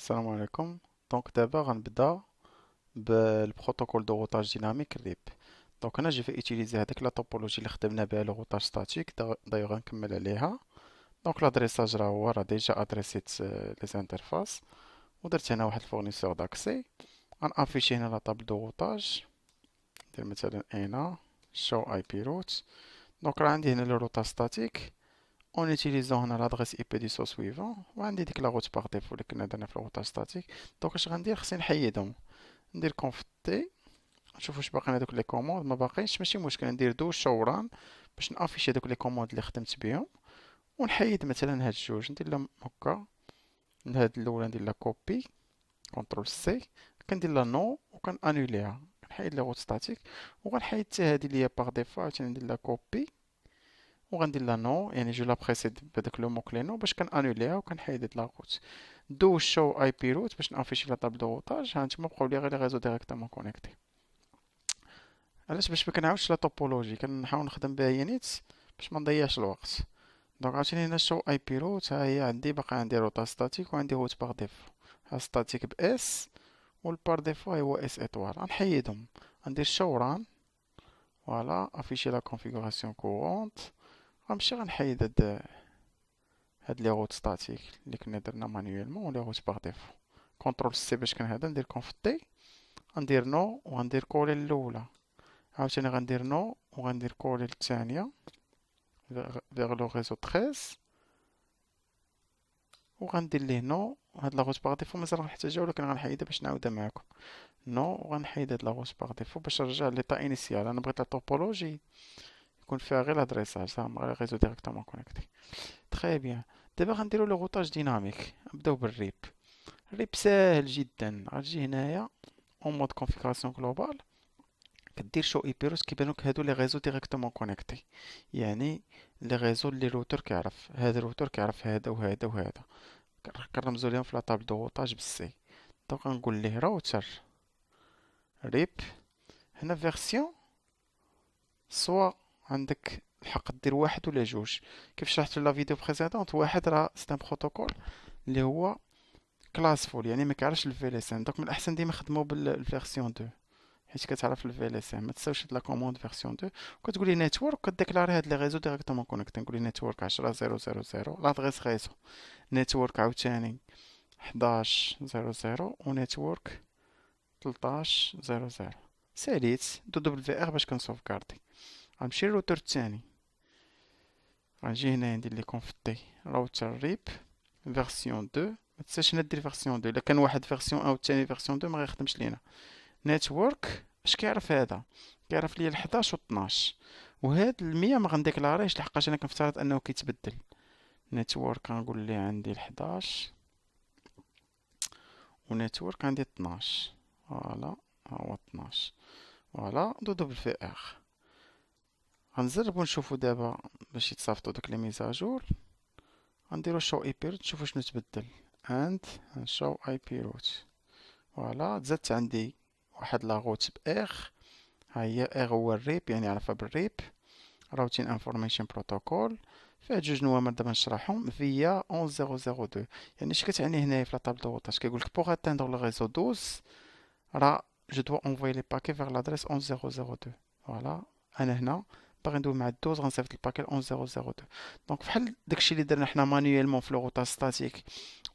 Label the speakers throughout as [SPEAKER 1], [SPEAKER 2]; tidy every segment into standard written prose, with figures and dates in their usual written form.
[SPEAKER 1] السلام عليكم. دونك دابا غنبدا بالبروتوكول دو روتاج ديناميك ريب. دونك انا جي في utiliser هذيك لا توبولوجي اللي خدمنا بها لو روتاج ستاتيك. دايوغ غنكمل عليها. دونك لادريساج راه ديجا ادريسيت لي انترفاس، ودرت هنا واحد الفورنيسور داكسي. غنافيشي هنا لا طابل دو روتاج، ندير مثلا هنا شو اي بي روت. دونك راه عندي هنا لو روتاج ستاتيك اون utilisant هنا لادريس اي بي دي سو سويفون، وعندي ديك لا روت باغ ديفو اللي كنا درنا في الروتاج ستاتيك. دونك اش غندير؟ خصني نحيدهم. ندير كونف تي، نشوف واش باقيين هذوك لي كوموند. ما باقينش ماشي مشكل، ندير دو شوران باش نافيشي هذوك لي كوموند اللي خدمت بهم، ونحيد مثلا هاد الجوج ندير لهم هكا. هاد الاولى ندير لها كوبي، كونترول سي، كندير لها نو وكان انوليها، كنحيد لي روت ستاتيك. وغنحيد حتى هادي اللي هي باغ ديفو، عاوتاني ندير لها كوبي وغندير لها نو، يعني جو لا بريسيد بهذاك لو مو كلي نو باش كنانوليها وكنحيد هاد لا روت. دو شو اي بي روت باش نافيشي لا طابل دو روتاج. ها نتوما بقاو لي غير لي ريزو ديريكتومون كونيكتي. علاش؟ باش ما كنعاودش لا توبولوجي، كنحاول نخدم بها هي نيت باش ما نضيعش الوقت. دونك عاوتاني هنا شو اي بي روت، ها هي عندي باقي عندي روتا ستاتيك وعندي روت باغ ديفو. ها ستاتيك باس والبار ديفو هو اس اتوال. غنحيدهم، غندير شو ران، فوالا افيشي لا كونفيغوراسيون كورونت. غنمشي غنحيد هاد لي روت ستاتيك اللي كنا درنا مانيويلمون ولي روت باغ ديفو. كونترول سي باش كنهدا، ندير كونف تي، غندير نو وغندير كولي الاولى. عاوتاني غندير نو وغندير كولي الثانية فيغ لو ريزو 13، وغندير ليه نو. هاد لاغوت باغ ديفو مازال غنحتاجها ولكن غنحيدها باش نعاودها معاكم. نو، وغنحيد هاد لاغوت باغ ديفو باش نرجع ليطا انيسيال. انا بغيت لا توبولوجي يكون فيها غير لادريساج، زعما غير ريزو ديريكتومون كونيكتي. تخي بيان. دابا غنديرو لو روتاج ديناميك. نبداو بالريب. الريب ساهل جدا. غتجي هنايا اون مود كونفيغوراسيون جلوبال، كدير شو اي بي روت كيبانوك هادو لي ريزو ديريكتومون كونيكتي. يعني لي ريزو اللي الروتور كيعرف، هذا الروتور كيعرف هذا وهذا وهذا، كنرمزو ليهم في لا طابل دو روتاج بالسي. دونك غنقول ليه راوتر ريب. هنا فيرسيون، سوا عندك الحق دير واحد ولا جوج. كيف شرحت في لا فيديو بريسيدونت، واحد راه سي ان بروتوكول اللي هو كلاسفول، يعني ما كيعرفش الفي ال اس ام. دونك من الاحسن ديما نخدمو بالفيرسيون 2، حيت كتعرف الفي ال اس ام. ما تساوش هاد لا كوموند فيرسيون 2 وكتقول لي نيتورك، كديكلاري هاد لي ريزو ديريكتومون كونيكتي. نقول لي نيتورك 10.0.0.0 لادريس ريزو، نيتورك عاوتاني 11.0.0 ونيتورك 13.0.0. ساليت دو دبل في ار باش كنسوف كاردي. غنمشي للروتور الثاني، غنجي هنا ندير لي كونفتي راوتر ريب فيرسيون 2. ما تنساش هنا دير فيرسيون 2، الا كان واحد فيرسيون او الثاني فيرسيون 2 ما غيخدمش لينا. نيتورك اش كيعرف هذا؟ كيعرف ليا ال 11 و 12، وهاد ال 100 ما غنديكلاريش لحقاش انا كنفترض انه كيتبدل. نيتورك غنقول ليه عندي ال 11 ونيتورك عندي 12. فوالا، ها هو 12. فوالا دو دبل في ار. غنجربو نشوفو دابا باش يتصافطو دوك لي ميزاجور. غنديرو شو اي بي روت نشوفو شنو تبدل. اند شو اي بي روت. فوالا تزادت عندي واحد لا روت بار. ها هي ار هو الريب، يعني عرفها بالريب، راوتين انفورميشن بروتوكول. فيها جوج نوامر دابا نشرحهم فيا 11.0.0.2. يعني اش كتعني هنايا في لا طابل دو روتاج؟ كيقولك بوغ اتاندر لو ريزو 12 راه جو دوا انفوي لي باكي فيغ لادريس 11.0.0.2. فوالا انا هنا باغي ندوي مع 12، غنصيفط الباكي 11.0.0.2. دونك بحال داكشي اللي درنا حنا مانيويلمون في لو روتاج ستاتيك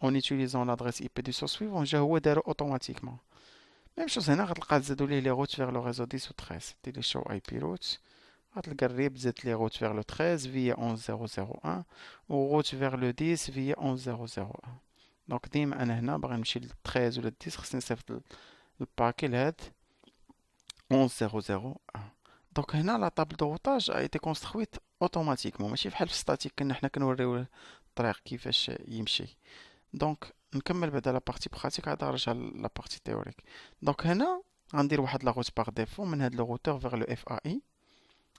[SPEAKER 1] اون اوتيليزون لادريس اي بي دو سو سويفون، جا هو دارو اوتوماتيكمون. ميم شوز هنا غتلقى زادو ليه لي روت فيغ لو ريزو 10 و 13. دير لي شو اي بي روت، غتلقى الريب زادت لي روت فيغ لو 13 فيا 11.0.0.1 و روت فيغ لو 10 فيا 11.0.0.1. دونك ديما انا هنا باغي نمشي لل 13 ولا 10 خصني نصيفط الباكي لهاد 11.0.0.1. دونك هنا لا طابل دو روتاج ايتي كونسترويت اوتوماتيكمون، ماشي بحال في ستاتيك كنا حنا كنوريو الطريق كيفاش يمشي. دونك نكمل بعدا لا بارتي براتيك عاد نرجع لا بارتي تيوريك. دونك هنا غندير واحد لا روت باغ ديفو من هاد لو روتور فيغ لو اف ا اي.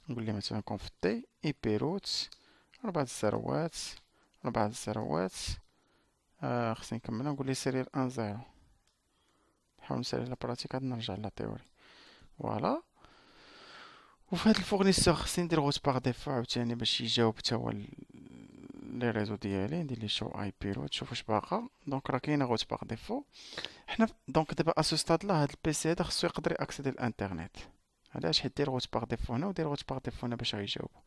[SPEAKER 1] نقول ليه مثلا كونفتي اي بي روت 4 زيروات 4 زيروات. خصني نكملها، نقول ليه سيريال 1 0. نحاول نسالي لا براتيك عاد نرجع لا تيوري. فوالا. وفي هاد الفورنيسور خصني ندير روت باغ ديفو عاوتاني باش يجاوب تا هو لي ريزو ديالي، ندير لي شو اي بي روت، شوف واش باقا. دونك راه كاينه روت باغ ديفو. حنا دونك دابا اسو ستاد لا هاد البيسي هذا خصو يقدر ياكسيدي الانترنت. علاش؟ حيت دير روت باغ ديفو هنا ودير روت باغ ديفو هنا باش غيجاوبو.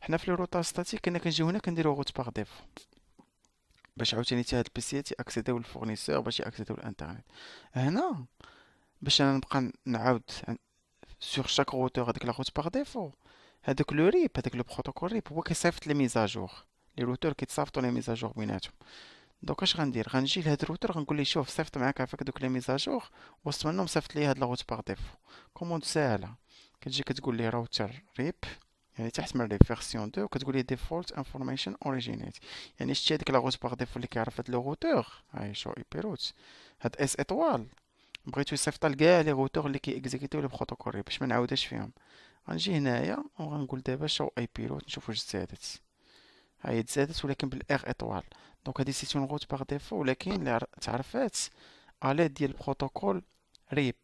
[SPEAKER 1] حنا في لي روتاج ستاتيك كنا كنجيو هنا كنديرو روت باغ ديفو باش عاوتاني حتى هاد البيسيات ياكسيديو للفورنيسور باش ياكسيديو الانترنت. هنا باش انا نبقى نعاود سور شاك روتور هذيك لا روت باغ ديفو، هذاك لو ريب، هذاك لو بروتوكول ريب هو كيصيفط لي ميزاجور. لي روتور كيتصيفطوا لي ميزاجور بيناتهم. دونك اش غندير؟ غنجي لهاد الروتور غنقول ليه شوف صيفط معاك عافاك دوك لي ميزاجور، وسط منهم صيفط لي هاد لا روت باغ ديفو. كوموند ساهله، كتجي كتقول ليه راوتر ريب، يعني تحت من ريب فيرسيون 2، وكتقول ليه ديفولت انفورميشن اوريجينيت، يعني شتي هذيك لا روت باغ ديفو اللي كيعرف هاد لو روتور، هاي شو اي بي روت، هاد اس ايطوال بغيتو يصيفطها لكاع لي روتور اللي كيكزيكيتيو لو بروتوكول ريب باش ما نعاودهاش فيهم. غنجي هنايا وغنقول دابا شو اي بي روت، نشوف واش تزادت. هاهي تزادت ولكن بالاغ ايطوال. دونك هادي سيت اون روت باغ ديفو، ولكن اللي تعرفات على ديال البروتوكول ريب،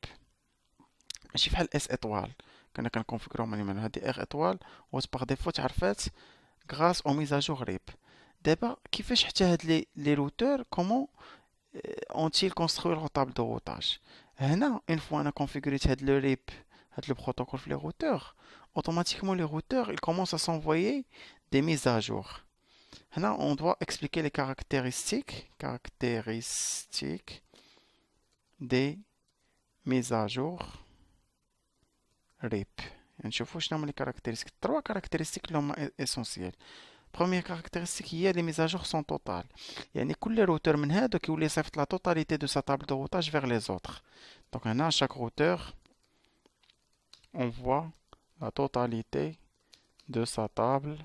[SPEAKER 1] ماشي بحال اس ايطوال كنا كنكونفيكروهم مانيوال. هادي اغ ايطوال روت باغ ديفو تعرفات غراس او ميزاجور ريب. دابا كيفاش حتى هاد لي روتور كومون ont-ils construit leur table de routage. هنا une fois انا configuré هاد le RIP, هاد le protocole في les routeurs, automatiquement les routeurs ils commencent à s'envoyer des mises à jour. هنا on doit expliquer les caractéristiques des mises à jour RIP. نشوفوا شنو هما les caractéristiques. Trois caractéristiques اللي هما essentielles. Première caractéristique هي les mises à jour sont totales. يعني كل routeur من هادو كيولي يصيفط la totalité de sa table de routage vers les autres. Donc هنا chaque routeur envoie la totalité de sa table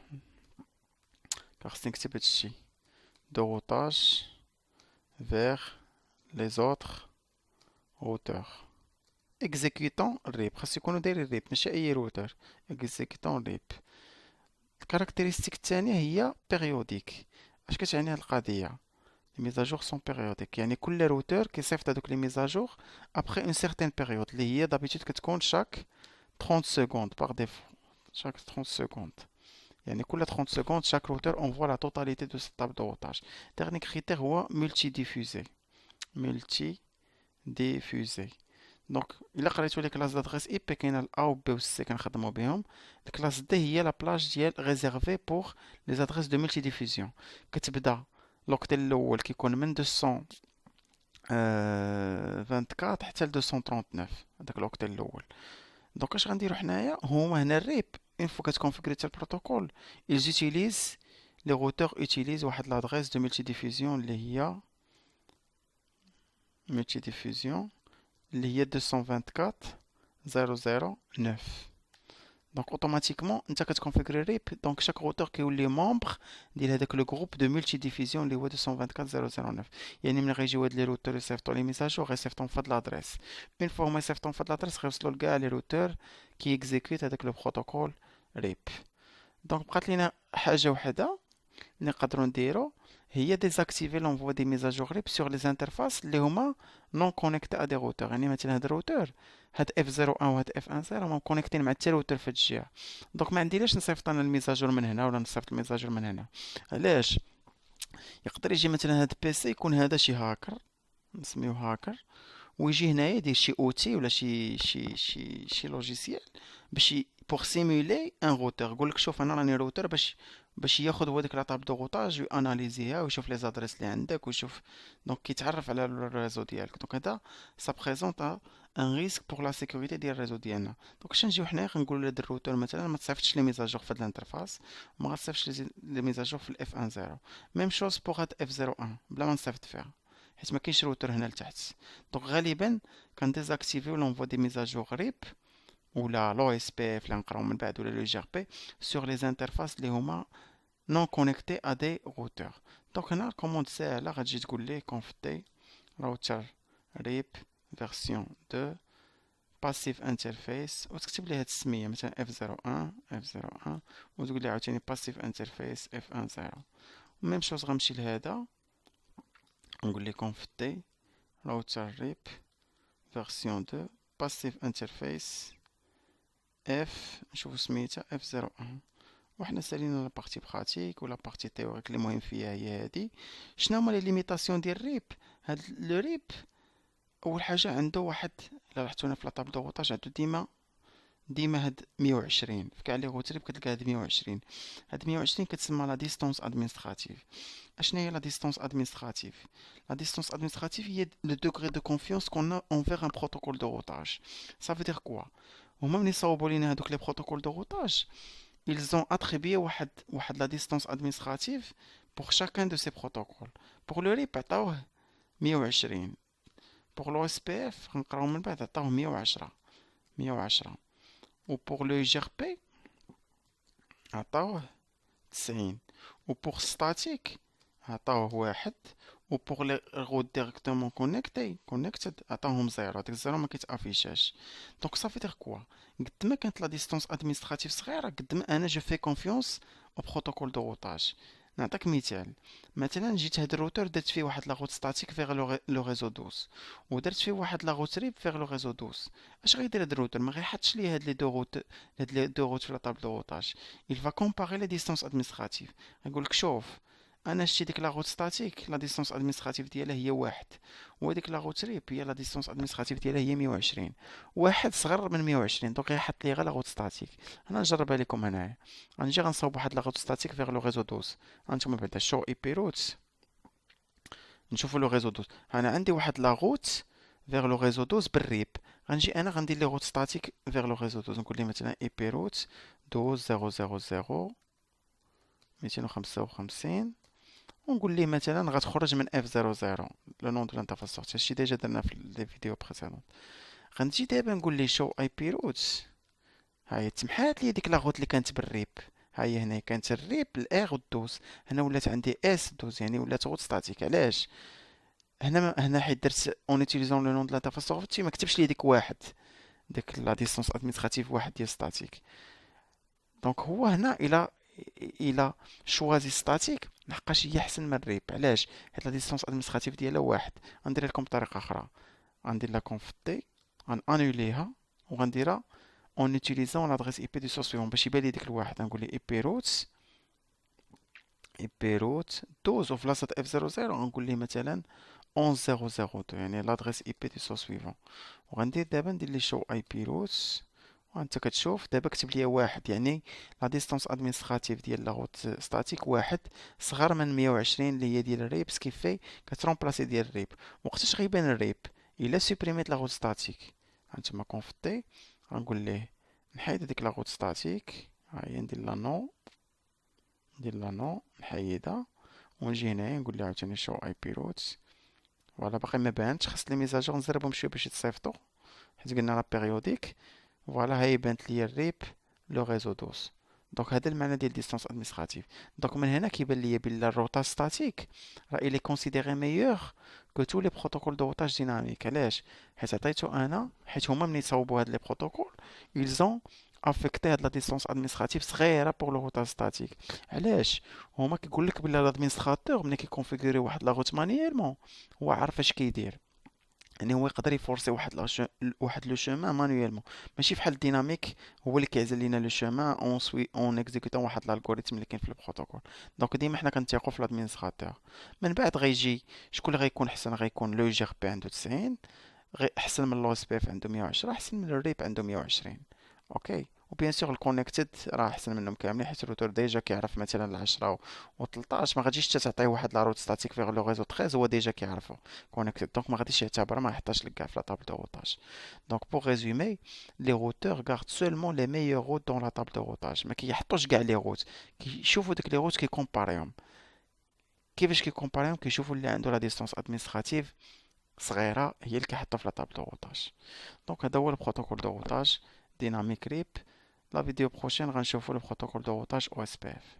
[SPEAKER 1] خاصني نكتب هادشي de routage vers les autres routeurs. exécutant RIP خاص يكونوا دايرين RIP ماشي اي routeur. exécutant RIP. الكاركتيرستيك الثانية هي بيريوديك. اش كتعني هاد القضية؟ لي ميزاجور سون بيريوديك، يعني كل روتور كيصيفط هادوك لي ميزاجور ابخي اون سيغتين بيريود اللي هي دابيتود كتكون شاك 30 سكوند باغ ديفو. شاك 30 سكوند، يعني كل 30 سكوند شاك روتور اونفوا لا توتاليتي دو ستاب دو روتاج. ديرني كريتير هو مولتي ديفوزي. مولتي ديفوزي. دونك الا قريتو لي كلاس دادريس اي بي كاينه الا و بي و سي كنخدمو بهم. الكلاس دي هي لا بلاج ديال ريزيرفي بوغ لي زادريس دو مولتي ديفوزيون. كتبدا لوكتيل الاول كيكون من 224 حتى ل 239، هذاك لوكتيل الاول. دونك اش غنديرو حنايا؟ هما هنا الريب اون فوا كتكونفيغري حتى البروتوكول ils utilisent لي روتور utilisent واحد لادريس دو مولتي ديفوزيون اللي هي مولتي ديفوزيون اللي هي 224.0.0.9. دونك اوتوماتيكمون انت كتكونفيغري ريب، دونك شاك روتور كيولي ممبر ديال هذاك لو جروب دو مولتي ديفوزيون اللي هو 224.0.0.9. يعني ملي غيجيو هاد لي روتور يصيفطوا لي ميساجور غيصيفطهم فهاد لادريس. اون فوا هما يصيفطهم فهاد لادريس غيوصلوا لكاع لي روتور كي اكزيكوت هذاك لو بروتوكول ريب. دونك بقات لينا حاجه وحده اللي نقدروا نديرو، هي ديزاكتيفي لونفوا دي ميزاجور ريب سور لي انترفاس اللي هما نون كونيكتي ا دي روتور. يعني مثلا هاد الروتور هاد اف 01 وهاد اف 10 هما كونيكتين مع حتى روتور في هاد الجهه. دونك ما عنديش نصيفط انا الميزاجور من هنا ولا نصيفط الميزاجور من هنا. علاش؟ يقدر يجي مثلا هاد بي سي يكون هذا شي هاكر نسميوه هاكر، ويجي هنايا يدير شي اوتي ولا شي لوجيسيال باش بوغ سيمولي ان روتور. يقول لك شوف انا راني روتور باش ياخذ هو ديك لا طاب دو روتاج واناليزيها ويشوف لي زادريس اللي عندك ويشوف. دونك كيتعرف على الريزو ديالك. دونك هذا سا بريزونط ان ريسك بوغ لا سيكوريتي ديال الريزو ديالنا. دونك اش نجيو حنايا غنقولوا لهاد الروتور مثلا ما تصيفطش لي ميزاجور في هاد الانترفاس، ما غتصيفطش لي ميزاجور في الاف 10. ميم شوز بوغ هاد اف 01 بلا ما نصيفط فيها حيت ما كاينش روتور هنا لتحت. دونك غالبا كنديزاكتيفيو لونفوا دي ميزاجور ريب ولا لو اس بي اف اللي نقراو من بعد ولا لو جي ار بي سور لي انترفاس اللي هما نون كونيكتي ا دي روتور. دونك هنا الكوموند ساهله، غتجي تقول ليه كونفتي راوتر ريب فيرسيون 2 باسيف انترفيس وتكتب ليه هاد السميه مثلا اف 01 اف 01 وتقول ليه عاوتاني باسيف انترفيس اف 10. ميم شوز غنمشي لهذا نقول ليه كونفتي راوتر ريب فيرسيون 2 باسيف انترفيس اف نشوفو سميتها اف 01 وحنا سالينا لا بارتي براتيك ولا بارتي تيوريك اللي مهم فيها هي هادي. شنو هما لي ليميتاسيون ديال الريب؟ هاد لو ريب اول حاجه عنده واحد، الا رحتو هنا في لا طابل دو غوطاج عنده ديما هاد 120 في كاع لي غوت ريب كتلقى هاد 120. هاد 120 كتسمى لا ديستونس ادمنستراتيف. اشنا هي لا ديستونس ادمنستراتيف؟ لا ديستونس ادمنستراتيف هي لو دوغري دو كونفيونس كون ا انفير ان بروتوكول دو غوتاج. Ça veut dire quoi؟ هما ملي صاوبوا لينا هادوك لي بروتوكول دو غوتاج ils ont attribué واحد la distance administrative pour chacun de ces protocoles. pour le RIP عطاوه 120، pour l'OSPF غنقراو من بعد عطاوه 110 و pour le GRP عطاوه 90 و pour statique عطاوه واحد و pour les routes directement connected عطاوهم زيرو. هاديك الزيرو ما كيتافيشاش. دونك صافي دير كوا قد ما كانت لا ديستونس ادمنستراتيف صغيره قد ما انا جو في كونفيونس او بروتوكول دو غوتاج. نعطيك مثلا جيت هاد الروتور درت فيه واحد لا غوت ستاتيك فيغ لو ريزو 12 ودرت فيه واحد لا غوت ريب فيغ لو ريزو 12. اش غيدير هاد الروتور؟ ما غيحطش لي هاد لي دو روت في لا طابل دو غوتاج. il va comparer les distances administratives. غيقول لك شوف انا شتي ديك لا غوت ستاتيك لا ديستونس ادمنستراتيف ديالها هي واحد، وهاديك لا غوت ريب هي لا ديستونس ادمنستراتيف ديالها هي 120. واحد صغر من 120 دونك غيحط لي غير لا غوت ستاتيك. انا نجربها لكم هنايا. غنجي غنصاوب واحد لا غوت ستاتيك فيغ لو ريزو 12. هانتوما بعدا شو اي بي روت نشوفوا لو ريزو 12. انا عندي واحد لا غوت فيغ لو ريزو 12 بالريب. غنجي انا غندير لي غوت ستاتيك فيغ لو ريزو 12. نقول ليه مثلا اي بي روت 12000 255 ونقول ليه مثلا غتخرج من F00 لو نون دو لانترفاس سورتي. هادشي ديجا درنا في لي فيديو بريسيدون. غنجي دابا نقول ليه شو اي بي روت. ها هي تمحات لي ديك لا غوت اللي كانت بالريب. ها هي هنا كانت الريب الاغ والدوز، هنا ولات عندي اس دوز يعني ولات غوت ستاتيك. علاش؟ هنا حيت درت اون اوتيليزون لو نون دو لانترفاس سورتي ما كتبش لي ديك واحد، ديك لا ديستونس ادمنستراتيف واحد ديال ستاتيك. دونك هو هنا الى شوازي ستاتيك لحقاش هي احسن من الريب. علاش؟ حيت لا ديستونس ادمنستراتيف ديالها واحد. غندير لكم بطريقه اخرى، غندير لا كونف تي غنانوليها وغنديرها اون اوتيليزون لادريس اي بي دو سورس سويفون باش يبان لي ديك الواحد. غنقول ليه اي بي روت 12 وفي بلاصه اف 00 غنقول ليه مثلا 11002 يعني لادريس اي بي دو سورس سويفون. وغندير دابا ندير لي شو اي بي روت وانت كتشوف دابا كتب لي واحد يعني لا ديستونس ادمنستراتيف ديال لا غوت ستاتيك واحد صغر من 120 اللي هي ديال الريب. سكيفي كترومبلاسي ديال الريب. وقتاش غيبان الريب؟ الا سوبريميت لا غوت ستاتيك هانتوما كونفتي غنقول ليه نحيد هاديك لا غوت ستاتيك. ها هي ندير لا نو نحيدها ونجي هنايا نقول ليه عاوتاني شو اي بي روت. فوالا باقي ما بانتش، خاص لي ميزاجور نزربهم شويه باش يتصيفطوا حيت قلنا لا بيريوديك. فوالا هاي بانت ليا الريب لو ريزو 12. دونك هذا المعنى ديال ديستونس ادمنستراتيف. دونك من هنا كيبان ليا بلي الروتا ستاتيك راه الي كونسيديري ميور كو تو لي بروتوكول دو روتاج ديناميك. علاش؟ حيت عطيتو انا، حيت هما ملي صاوبوا هاد لي بروتوكول ils ont افيكتي هاد لا ديستونس ادمنستراتيف صغيره بور لو روتا ستاتيك. علاش؟ هما كيقول لك بلي الادمنستراتور ملي كيكونفيغوري واحد لا روت مانييرمون هو عارف اش كيدير. يعني هو يقدر يفورسي واحد لو شومان مانويلمون، ماشي فحال الديناميك هو اللي كيعزل لينا لو شومان اون اكزيكوتون واحد الالغوريثم اللي كاين في البروتوكول. دونك ديما حنا كنتيقوا في لادمينستراتور. من بعد غيجي شكون اللي غيكون احسن؟ غيكون لو جي ار بي عنده 90 احسن من لو اس بي اف عنده 110 احسن من الريب عنده 120. اوكي. وبيان سور الكونيكتد راه احسن منهم كاملين حيت الروتور ديجا كيعرف مثلا 10 و 13. ما غاديش تعطيه واحد لا روت ستاتيك فيغ لو ريزو 13 هو ديجا كيعرفو كونيكتد دونك ما غاديش يعتبرها، ما يحطهاش لك كاع في لا طابل دو روتاج. دونك بوغ ريزومي لي روتور غارد سولمون لي ميور روت دون لا طابل دو روتاج. ما كيحطوش كاع لي روت، كيشوفوا ديك لي روت كيكومباريهم. كيفاش كيكومباريهم؟ كيشوفوا اللي عنده لا ديستونس ادمنستراتيف صغيره هي اللي كيحطوا في لا طابل دو روتاج. دونك هذا هو البروتوكول دو روتاج ديناميك ريب. لا فيديو بروشين غنشوفو البروتوكول دو روتاج او اس بي اف.